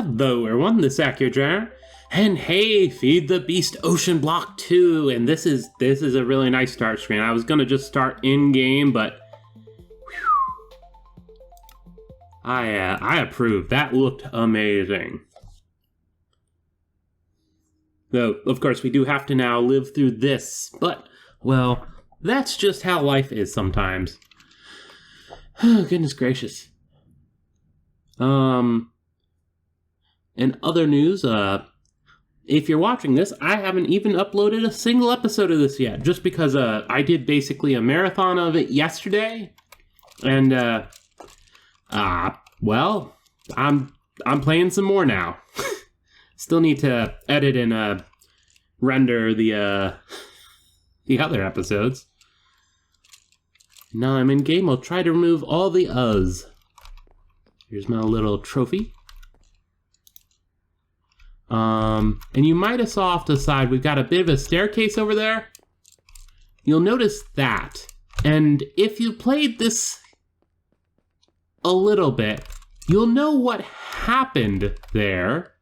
Hello everyone, this is AccuDriver, and hey, feed the beast OceanBlock2, and this is a really nice start screen. I was gonna just start in game, but I approve. That looked amazing. Though, of course, we do have to now live through this, but well, that's just how life is sometimes. Oh, goodness gracious. In other news, if you're watching this, I haven't even uploaded a single episode of this yet, just because I did basically a marathon of it yesterday, and well, I'm playing some more now. Still need to edit and render the other episodes. Now I'm in game. I'll try to remove all the uhs. Here's my little trophy. And you might have saw off to the side, we've got a bit of a staircase over there. You'll notice that. And if you played this a little bit, you'll know what happened there.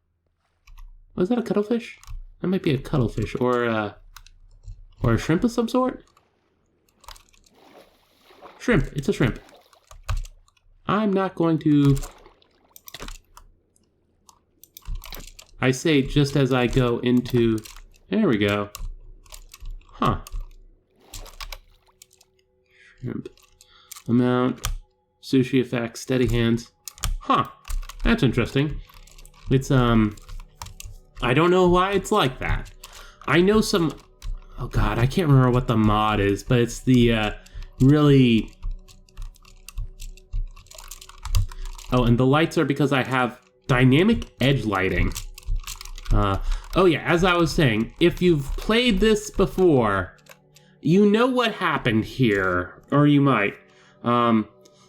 Was that a cuttlefish? That might be a cuttlefish, or a shrimp of some sort? Shrimp, it's a shrimp. I'm not going to... I say just as I go into... There we go. Huh. Shrimp. Amount. Sushi effects. Steady hands. Huh. That's interesting. It's, I don't know why it's like that. I know some... Oh god, I can't remember what the mod is, but it's the, really... Oh, and the lights are because I have dynamic edge lighting. Oh yeah, as I was saying, if you've played this before, you know what happened here, or you might.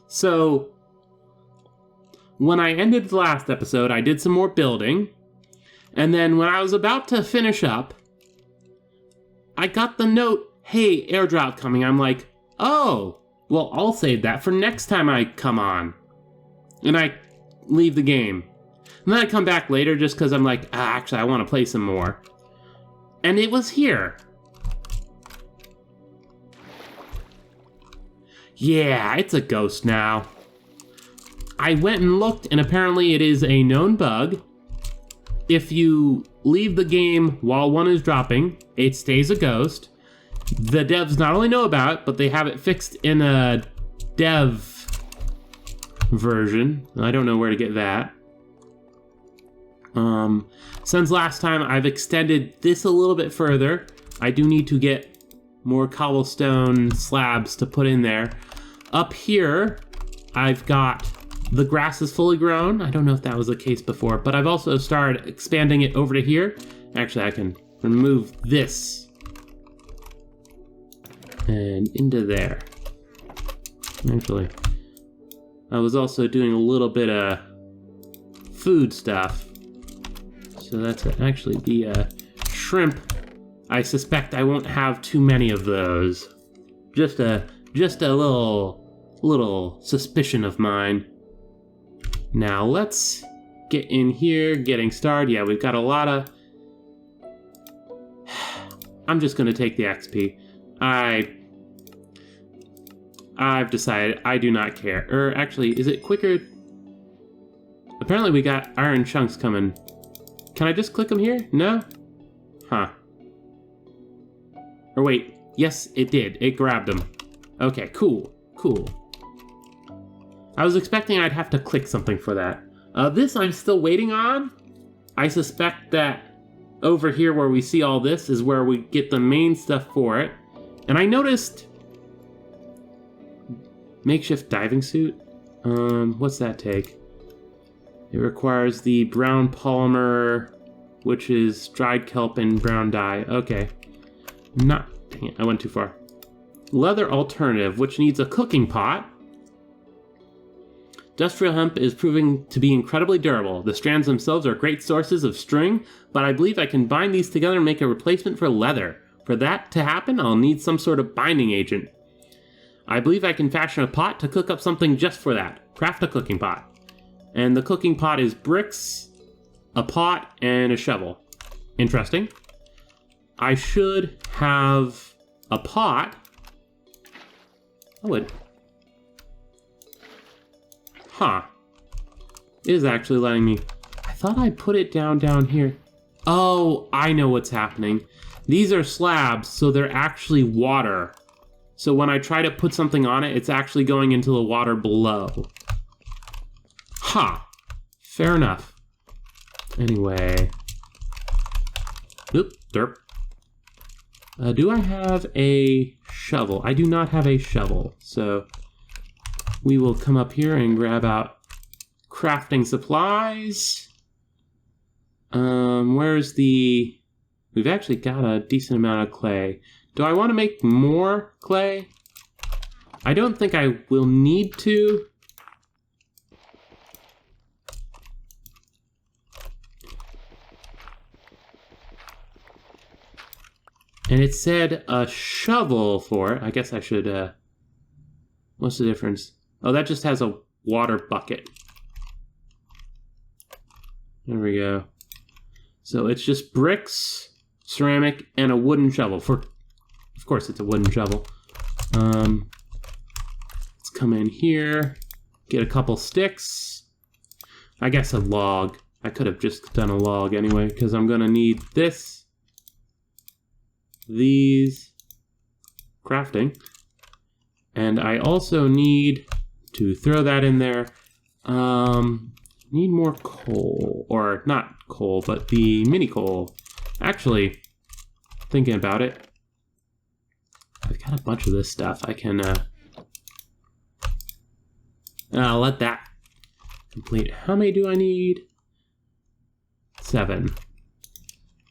So, when I ended the last episode, I did some more building, and then when I was about to finish up, I got the note, hey, airdrop coming. I'm like, oh, well, I'll save that for next time I come on. And I leave the game. And then I come back later just because I'm like, actually, I want to play some more. And it was here. Yeah, it's a ghost now. I went and looked, and apparently it is a known bug. If you leave the game while one is dropping, it stays a ghost. The devs not only know about it, but they have it fixed in a dev version. I don't know where to get that. Since last time, I've extended this a little bit further. I do need to get more cobblestone slabs to put in there. Up here, I've got the grass is fully grown. I don't know if that was the case before, but I've also started expanding it over to here. Actually, I can remove this and into there. Actually, I was also doing a little bit of food stuff. So that's actually the shrimp. I suspect I won't have too many of those. Just a little suspicion of mine. Now let's get in here, getting started. Yeah, we've got a lot of... I'm just gonna take the XP. I've decided I do not care. Actually, is it quicker? Apparently we got iron chunks coming. Can I just click them here? No? Huh. Or wait, yes, it did. It grabbed them. Okay, cool. I was expecting I'd have to click something for that. This I'm still waiting on. I suspect that over here where we see all this is where we get the main stuff for it. And I noticed... Makeshift diving suit? What's that take? It requires the brown polymer, which is dried kelp and brown dye. Okay. Dang it, I went too far. Leather alternative, which needs a cooking pot. Industrial hemp is proving to be incredibly durable. The strands themselves are great sources of string, but I believe I can bind these together and make a replacement for leather. For that to happen, I'll need some sort of binding agent. I believe I can fashion a pot to cook up something just for that. Craft a cooking pot. And the cooking pot is bricks, a pot, and a shovel. Interesting. I should have a pot. Oh, it... Huh. It is actually letting me... I thought I put it down here. Oh, I know what's happening. These are slabs, so they're actually water. So when I try to put something on it, it's actually going into the water below. Ha! Fair enough. Anyway. Oop, derp. Do I have a shovel? I do not have a shovel, so we will come up here and grab out crafting supplies. Where's the... We've actually got a decent amount of clay. Do I want to make more clay? I don't think I will need to. And it said a shovel for it. I guess I should, what's the difference? Oh, that just has a water bucket. There we go. So it's just bricks, ceramic, and a wooden shovel. Of course, it's a wooden shovel. Let's come in here, get a couple sticks. I guess a log. I could have just done a log anyway, because I'm going to need this, these, crafting. And I also need to throw that in there. Need more coal, or not coal, but the mini coal. Actually, thinking about it, I've got a bunch of this stuff. I can, I'll let that complete. How many do I need? 7.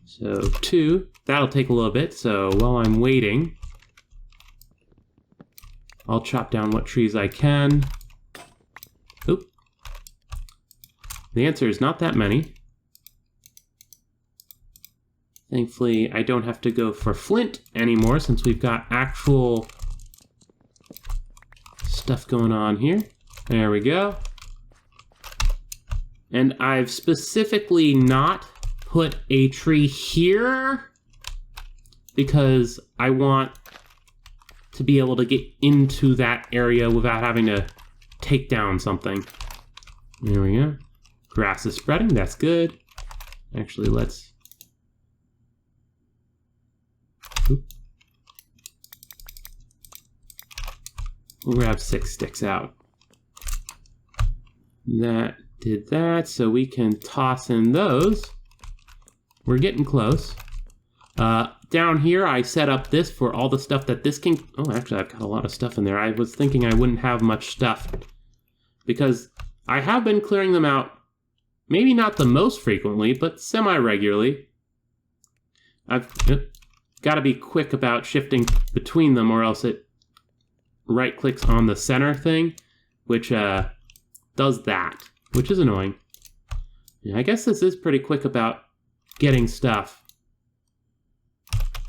So 2. That'll take a little bit, so while I'm waiting, I'll chop down what trees I can. Oop. The answer is not that many. Thankfully, I don't have to go for flint anymore since we've got actual stuff going on here. There we go. And I've specifically not put a tree here because I want to be able to get into that area without having to take down something. There we go. Grass is spreading, that's good. Actually, let's... Oop. We'll grab 6 sticks out. That did that, so we can toss in those. We're getting close. Down here, I set up this for all the stuff that this can... Oh, actually, I've got a lot of stuff in there. I was thinking I wouldn't have much stuff because I have been clearing them out. Maybe not the most frequently, but semi-regularly. I've got to be quick about shifting between them or else it right-clicks on the center thing, which does that, which is annoying. Yeah, I guess this is pretty quick about getting stuff.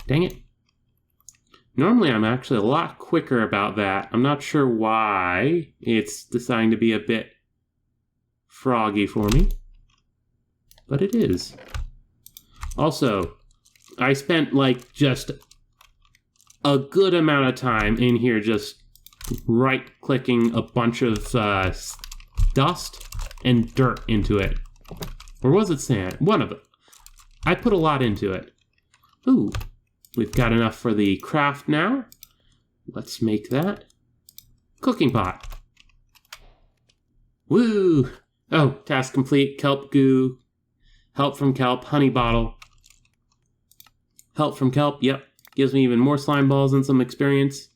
Dang it. Normally I'm actually a lot quicker about that. I'm not sure why it's deciding to be a bit froggy for me. But it is. Also, I spent like just a good amount of time in here just right-clicking a bunch of dust and dirt into it. Or was it sand? One of them. I put a lot into it. Ooh, we've got enough for the craft now. Let's make that. Cooking pot. Woo! Oh, task complete. Kelp goo. Help from kelp. Honey bottle. Help from kelp. Yep. Gives me even more slime balls and some experience.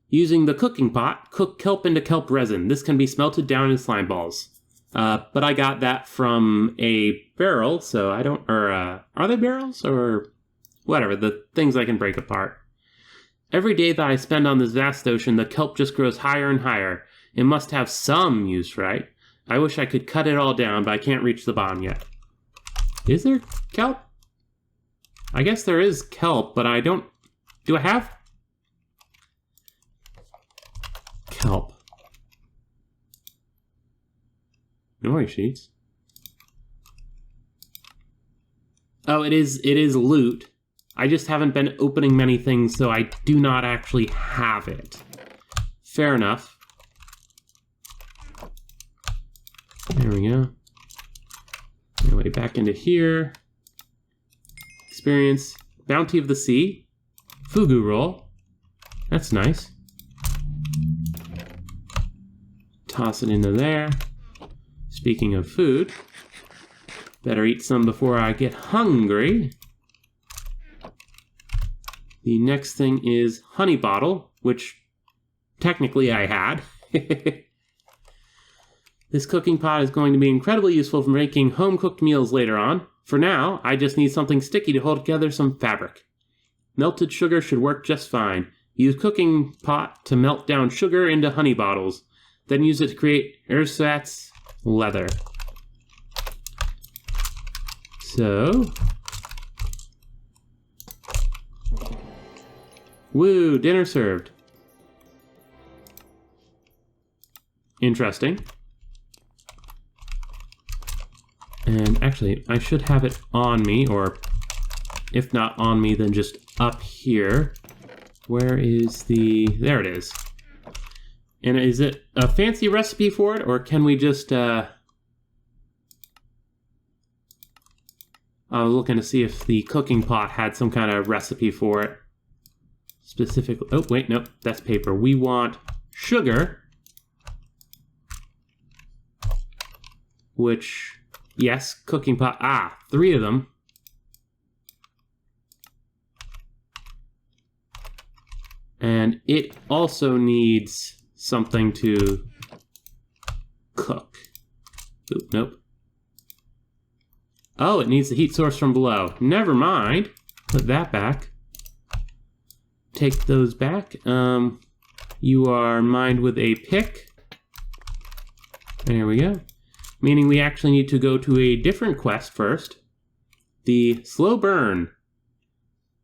Using the cooking pot, cook kelp into kelp resin. This can be smelted down into slime balls. But I got that from a barrel, so I don't... Or, are they barrels? Or whatever, the things I can break apart. Every day that I spend on this vast ocean, the kelp just grows higher and higher. It must have some use, right? I wish I could cut it all down, but I can't reach the bottom yet. Is there kelp? I guess there is kelp, but I don't... Do I have... Kelp. Nori sheets. Oh, it is loot. I just haven't been opening many things, so I do not actually have it. Fair enough. There we go. Anyway, back into here. Experience. Bounty of the Sea. Fugu roll. That's nice. Toss it into there. Speaking of food, better eat some before I get hungry. The next thing is honey bottle, which technically I had. This cooking pot is going to be incredibly useful for making home-cooked meals later on. For now, I just need something sticky to hold together some fabric. Melted sugar should work just fine. Use cooking pot to melt down sugar into honey bottles. Then use it to create ersatz leather. So... Woo, dinner served. Interesting. And actually, I should have it on me, or if not on me, then just up here. Where is the... There it is. And is it a fancy recipe for it, or can we just... I was looking to see if the cooking pot had some kind of recipe for it. Specifically... Oh, wait, nope, that's paper. We want sugar. Which... Yes, cooking pot. Ah, 3 of them. And it also needs something to cook. Oop, nope. Oh, it needs the heat source from below. Never mind. Put that back. Take those back. You are mined with a pick. There we go. Meaning we actually need to go to a different quest first. The slow burn.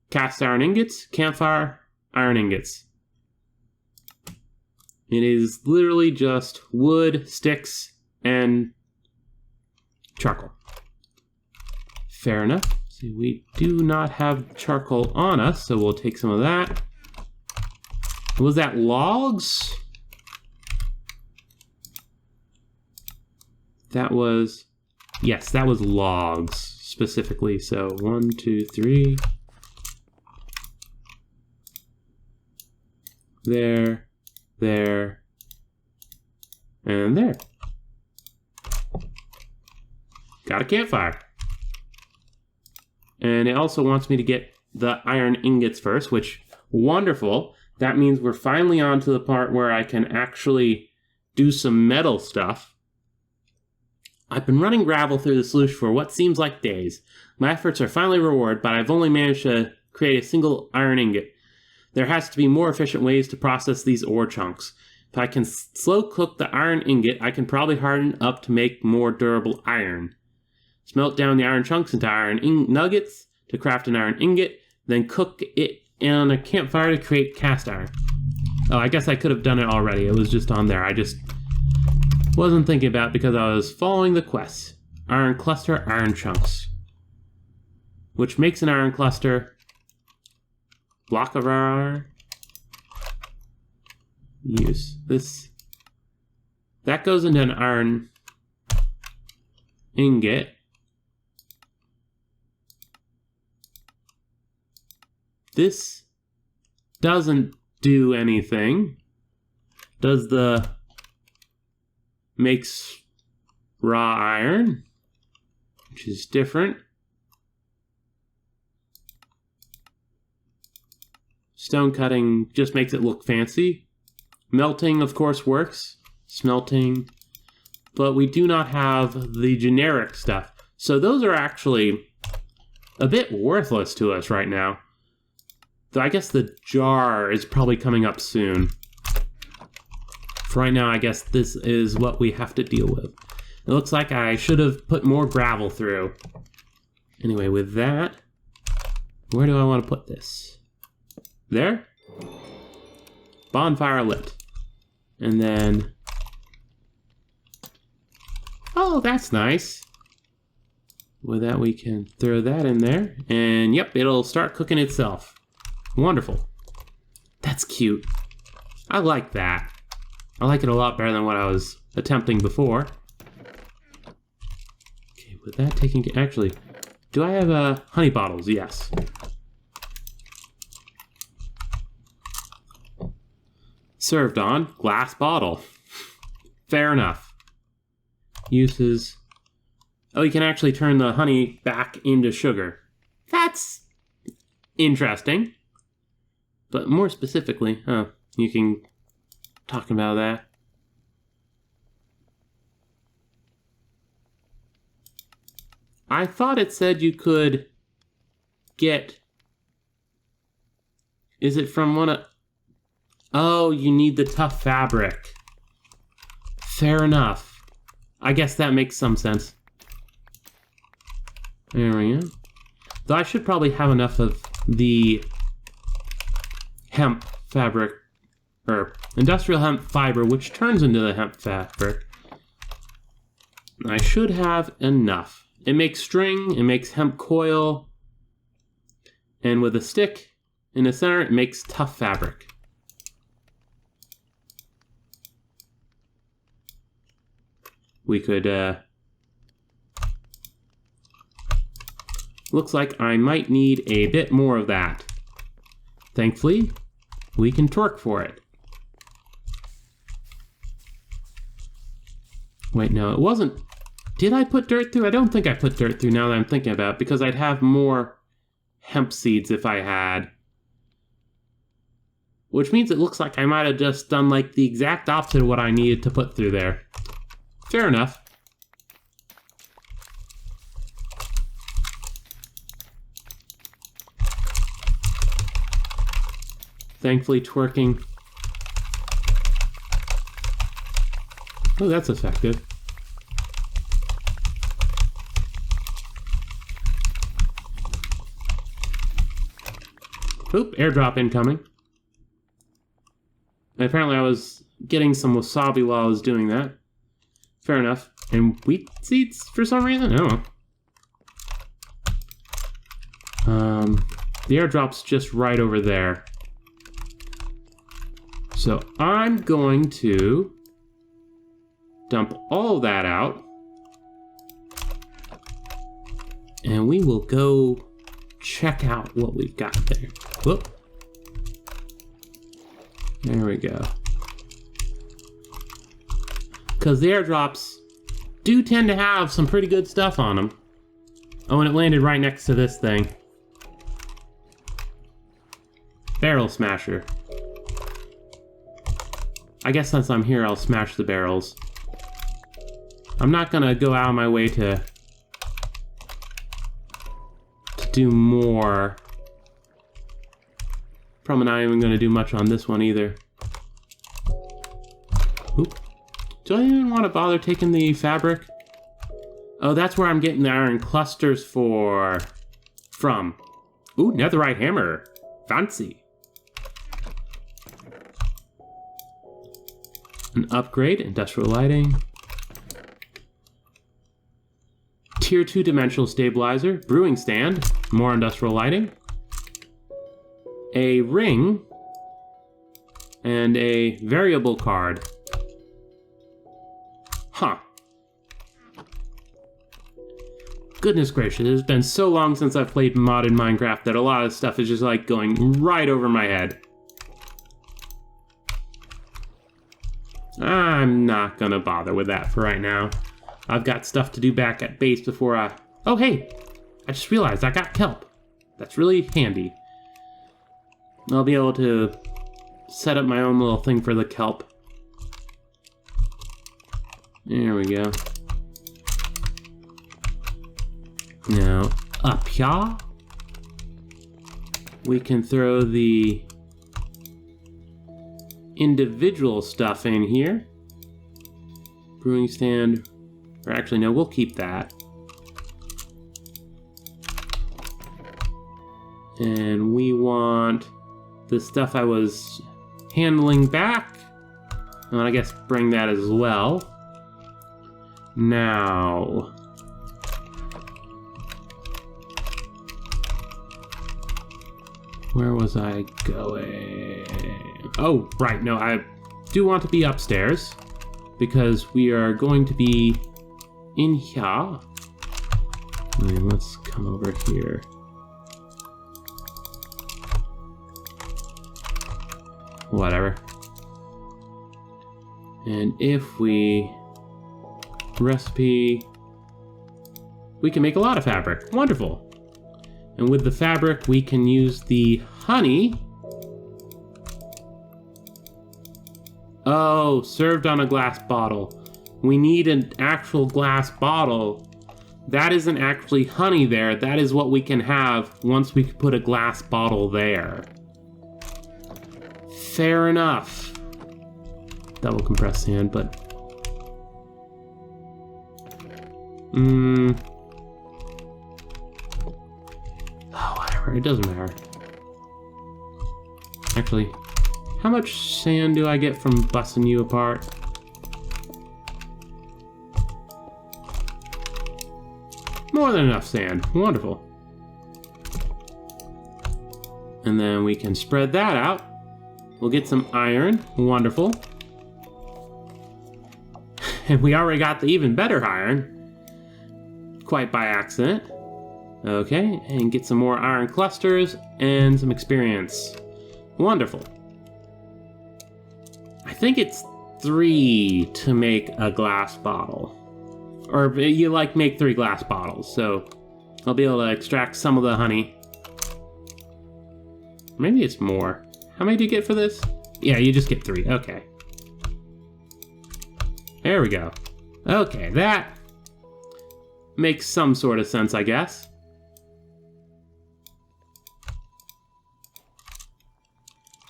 Cast iron ingots, campfire, iron ingots. It is literally just wood, sticks, and charcoal. Fair enough. See, we do not have charcoal on us, so we'll take some of that. Was that logs? That was, yes, that was logs specifically. So 1, 2, 3. There, there, and there. Got a campfire. And it also wants me to get the iron ingots first, which, wonderful. That means we're finally on to the part where I can actually do some metal stuff. I've been running gravel through the solution for what seems like days. My efforts are finally rewarded, but I've only managed to create a single iron ingot. There has to be more efficient ways to process these ore chunks. If I can slow cook the iron ingot, I can probably harden up to make more durable iron. Smelt down the iron chunks into iron nuggets to craft an iron ingot, then cook it on a campfire to create cast iron. Oh, I guess I could have done it already. It was just on there. I just wasn't thinking about it because I was following the quests. Iron cluster, iron chunks. Which makes an iron cluster. Block of iron. Use this. That goes into an iron ingot. This doesn't do anything. Does the... Makes raw iron, which is different. Stone cutting just makes it look fancy. Melting, of course, works. Smelting. But we do not have the generic stuff. So those are actually a bit worthless to us right now. Though I guess the jar is probably coming up soon. For right now, I guess this is what we have to deal with. It looks like I should have put more gravel through. Anyway, with that, where do I want to put this? There? Bonfire lit. And then... Oh, that's nice. With that, we can throw that in there. And yep, it'll start cooking itself. Wonderful. That's cute. I like that. I like it a lot better than what I was attempting before. Okay, with that taking... Actually, do I have honey bottles? Yes. Served on glass bottle. Fair enough. Uses... Oh, you can actually turn the honey back into sugar. That's interesting. But more specifically, you can talk about that. I thought it said you could get... Is it from one of... Oh, you need the tough fabric. Fair enough. I guess that makes some sense. There we go. Though I should probably have enough of the hemp fabric, or industrial hemp fiber, which turns into the hemp fabric. I should have enough. It makes string, it makes hemp coil, and with a stick in the center, it makes tough fabric. We could, looks like I might need a bit more of that. Thankfully, we can torque for it. Wait, no, it wasn't. Did I put dirt through? I don't think I put dirt through now that I'm thinking about it, because I'd have more hemp seeds if I had. Which means it looks like I might have just done like the exact opposite of what I needed to put through there. Fair enough. Thankfully, twerking. Oh, that's effective. Oop, airdrop incoming. And apparently I was getting some wasabi while I was doing that. Fair enough. And wheat seeds for some reason? I don't know. The airdrop's just right over there. So I'm going to dump all that out. And we will go check out what we've got there. Whoop. There we go. Because the airdrops do tend to have some pretty good stuff on them. Oh, and it landed right next to this thing. Barrel smasher. I guess since I'm here, I'll smash the barrels. I'm not gonna go out of my way to do more. Probably not even gonna do much on this one either. Oop. Do I even want to bother taking the fabric? Oh, that's where I'm getting the iron clusters from. Ooh, netherite hammer. Fancy. An upgrade, industrial lighting. Tier 2 dimensional stabilizer, brewing stand, more industrial lighting. A ring, and a variable card. Huh. Goodness gracious, it's been so long since I've played modded Minecraft that a lot of stuff is just like going right over my head. I'm not gonna bother with that for right now. I've got stuff to do back at base before I... Oh, hey! I just realized I got kelp. That's really handy. I'll be able to set up my own little thing for the kelp. There we go. Now, up here, we can throw the individual stuff in here. Brewing stand, or actually no, we'll keep that. And we want the stuff I was handling back. And I guess bring that as well. Now, Where was I going? Oh, right. No, I do want to be upstairs because we are going to be in here. Let's come over here. Whatever. And if we recipe, we can make a lot of fabric. Wonderful. And with the fabric, we can use the honey. Oh, served on a glass bottle. We need an actual glass bottle. That isn't actually honey there. That is what we can have once we put a glass bottle there. Fair enough. Double compressed sand, but... Oh, whatever. It doesn't matter. Actually, how much sand do I get from busting you apart? More than enough sand. Wonderful. And then we can spread that out. We'll get some iron. Wonderful. And we already got the even better iron. Quite by accident. Okay, and get some more iron clusters and some experience. Wonderful. I think it's 3 to make a glass bottle. Or you make 3 glass bottles, so I'll be able to extract some of the honey. Maybe it's more. How many do you get for this? Yeah, you just get 3. Okay. There we go. Okay, that makes some sort of sense, I guess.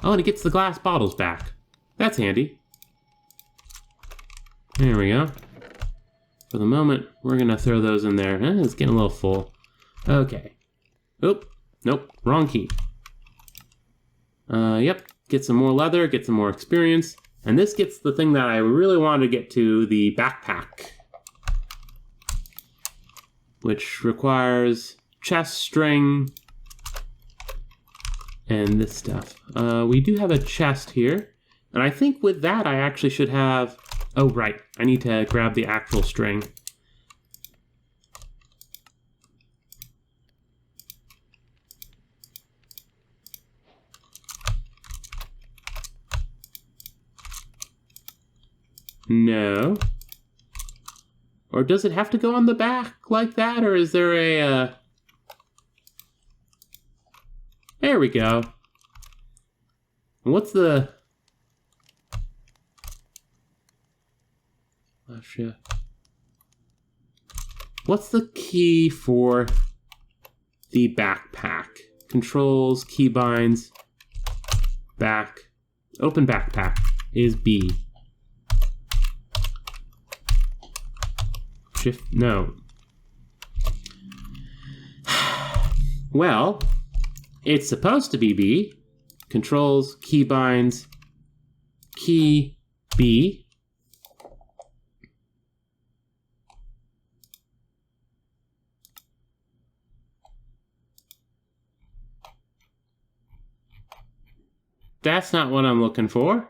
Oh, and it gets the glass bottles back. That's handy. There we go. For the moment, we're going to throw those in there. It's getting a little full. Okay. Oop. Nope. Wrong key. Yep. Get some more leather, get some more experience. And this gets the thing that I really wanted to get to, the backpack. Which requires chest string and this stuff. We do have a chest here. And I think with that, I actually should have... Oh, right. I need to grab the actual string. No. Or does it have to go on the back like that? Or is there a... There we go. What's the... What's the key for the backpack? Controls, keybinds, back. Open backpack is B. Shift, no. Well, it's supposed to be B. Controls, keybinds, key, B. That's not what I'm looking for.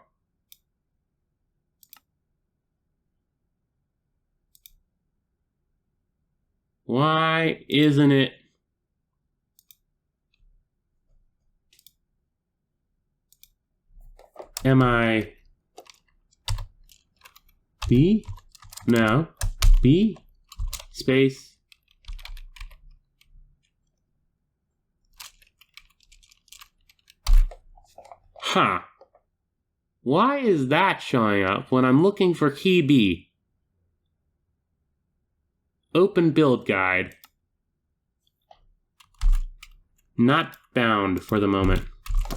Why isn't it? Am I B? No. B? Space. Huh. Why is that showing up when I'm looking for key B? Open build guide. Not bound for the moment.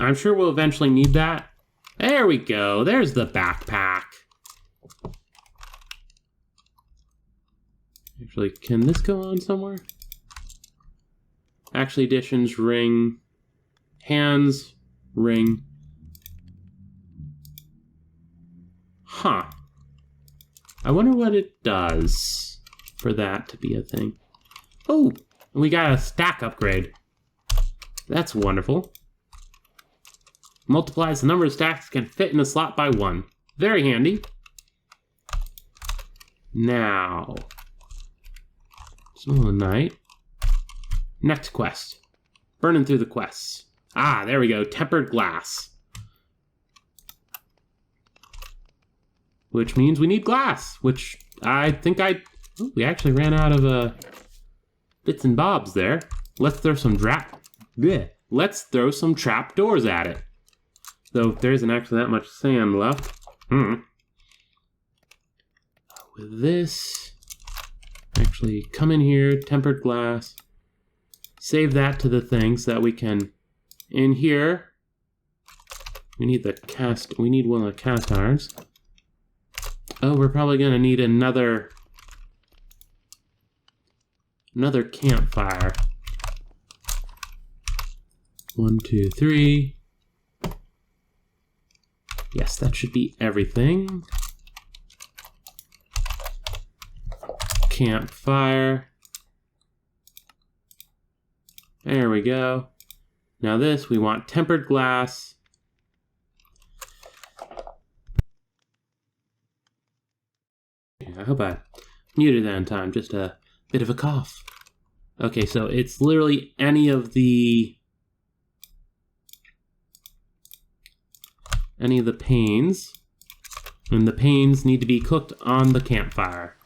I'm sure we'll eventually need that. There we go. There's the backpack. Actually, can this go on somewhere? Actually, additions, ring. Hands, ring. Huh. I wonder what it does for that to be a thing. Oh, we got a stack upgrade. That's wonderful. Multiplies the number of stacks can fit in a slot by 1. Very handy. Now, it's the middle of the night. Next quest. Burning through the quests. Ah, there we go. Tempered glass. Which means we need glass, which I think ooh, we actually ran out of bits and bobs there. Let's throw some Let's throw some trap doors at it. Though there isn't actually that much sand left. With this, actually come in here, tempered glass. Save that to the thing so that we can, in here, we need one of the cast irons. Oh, we're probably gonna need another campfire. 1, 2, 3. Yes, that should be everything. Campfire. There we go. Now this, we want tempered glass. I hope I muted that in time. Just a bit of a cough. Okay, so it's literally any of the panes. And the panes need to be cooked on the campfire.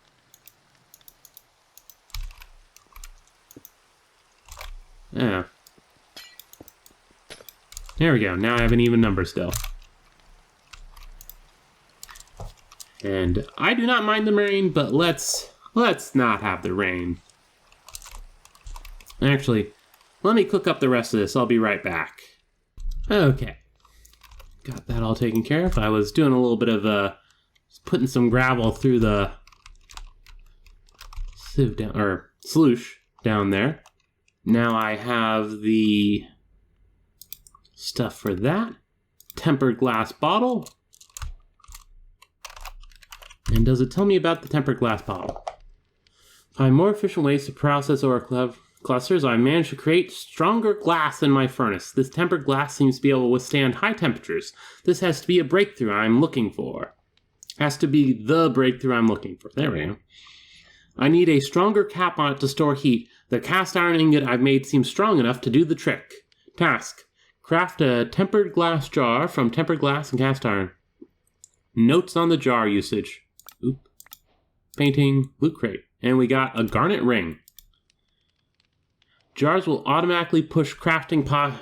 Yeah. There we go. Now I have an even number still. And I do not mind the rain, but let's not have the rain. Actually, let me cook up the rest of this. I'll be right back. Okay. Got that all taken care of. I was doing a little bit of putting some gravel through the sieve down, or sluice down there. Now I have the stuff for that. Tempered glass bottle. And does it tell me about the tempered glass bottle? Find more efficient ways to process ore clusters. I managed to create stronger glass in my furnace. This tempered glass seems to be able to withstand high temperatures. This has to be a breakthrough I'm looking for. Has to be the breakthrough I'm looking for. There we go. I need a stronger cap on it to store heat. The cast iron ingot I've made seems strong enough to do the trick. Task. Craft a tempered glass jar from tempered glass and cast iron. Notes on the jar usage. Oop. Painting, loot crate. And we got a garnet ring. Jars will automatically push crafting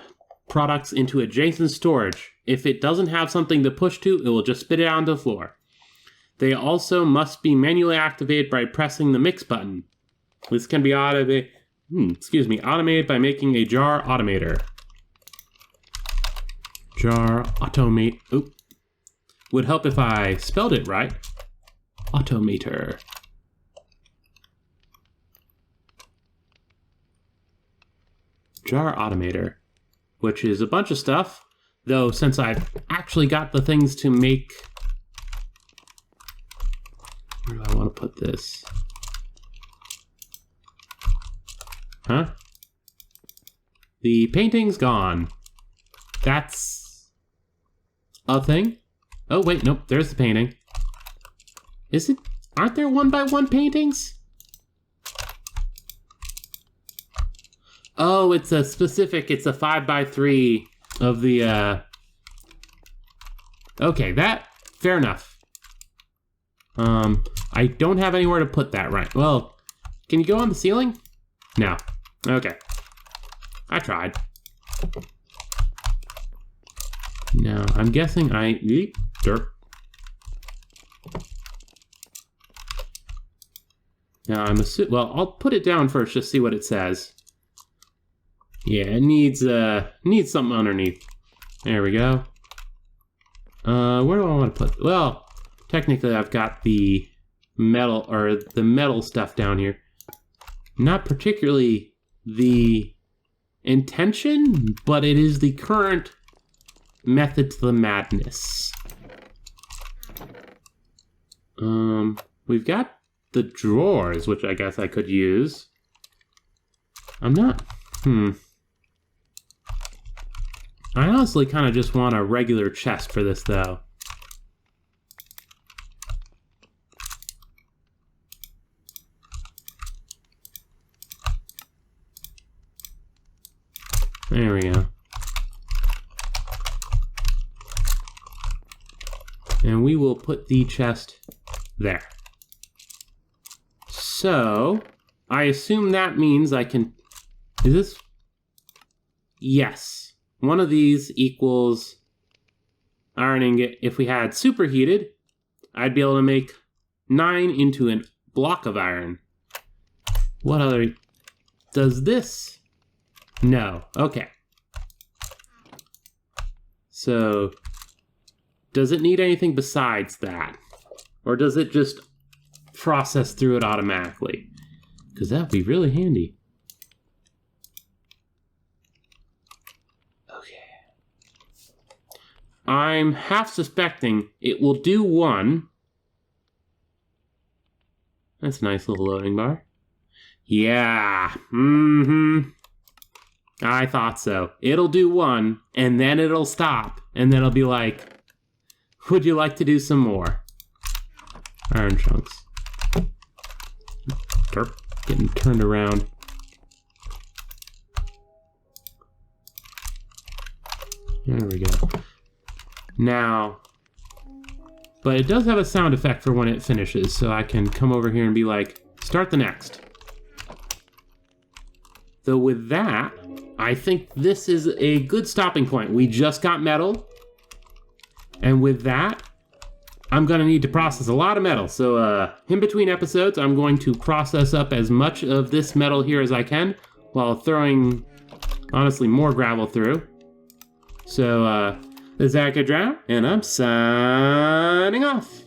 products into adjacent storage. If it doesn't have something to push to, it will just spit it onto the floor. They also must be manually activated by pressing the mix button. This can be automated by making a jar automator. Jar automate. Oop. Would help if I spelled it right. Automator. Jar automator, which is a bunch of stuff, though since I've actually got the things to make... Where do I want to put this? Huh? The painting's gone. That's a thing? Oh wait, nope, there's the painting. Is it? Aren't there 1x1 paintings? Oh, it's a 5x3 of the, Okay, fair enough. I don't have anywhere to put that, right? Well, can you go on the ceiling? No. Okay. I tried. Now, I'm guessing Derp. Now, I'm assuming... Well, I'll put it down first, just see what it says. Yeah, it needs something underneath. There we go. Where do I want to put... Well, technically I've got the metal stuff down here. Not particularly the intention, but it is the current method to the madness. We've got the drawers, which I guess I could use. I'm not... I honestly kind of just want a regular chest for this, though. There we go. And we will put the chest there. So, I assume that means I can... Is this... Yes. One of these equals iron ingot. If we had superheated, I'd be able to make 9 into a block of iron. What other... Does this... No. Okay. So, does it need anything besides that? Or does it just process through it automatically? Because that would be really handy. Okay. I'm half suspecting it will do 1. That's a nice little loading bar. Yeah. I thought so. It'll do 1, and then it'll stop, and then it'll be like, would you like to do some more? Iron chunks. Derp. Getting turned around. There we go. Now, but it does have a sound effect for when it finishes, so I can come over here and be like, start the next. Though with that, I think this is a good stopping point. We just got metal. And with that, I'm going to need to process a lot of metal. So in between episodes, I'm going to process up as much of this metal here as I can while throwing, honestly, more gravel through. So this is Drow, and I'm signing off.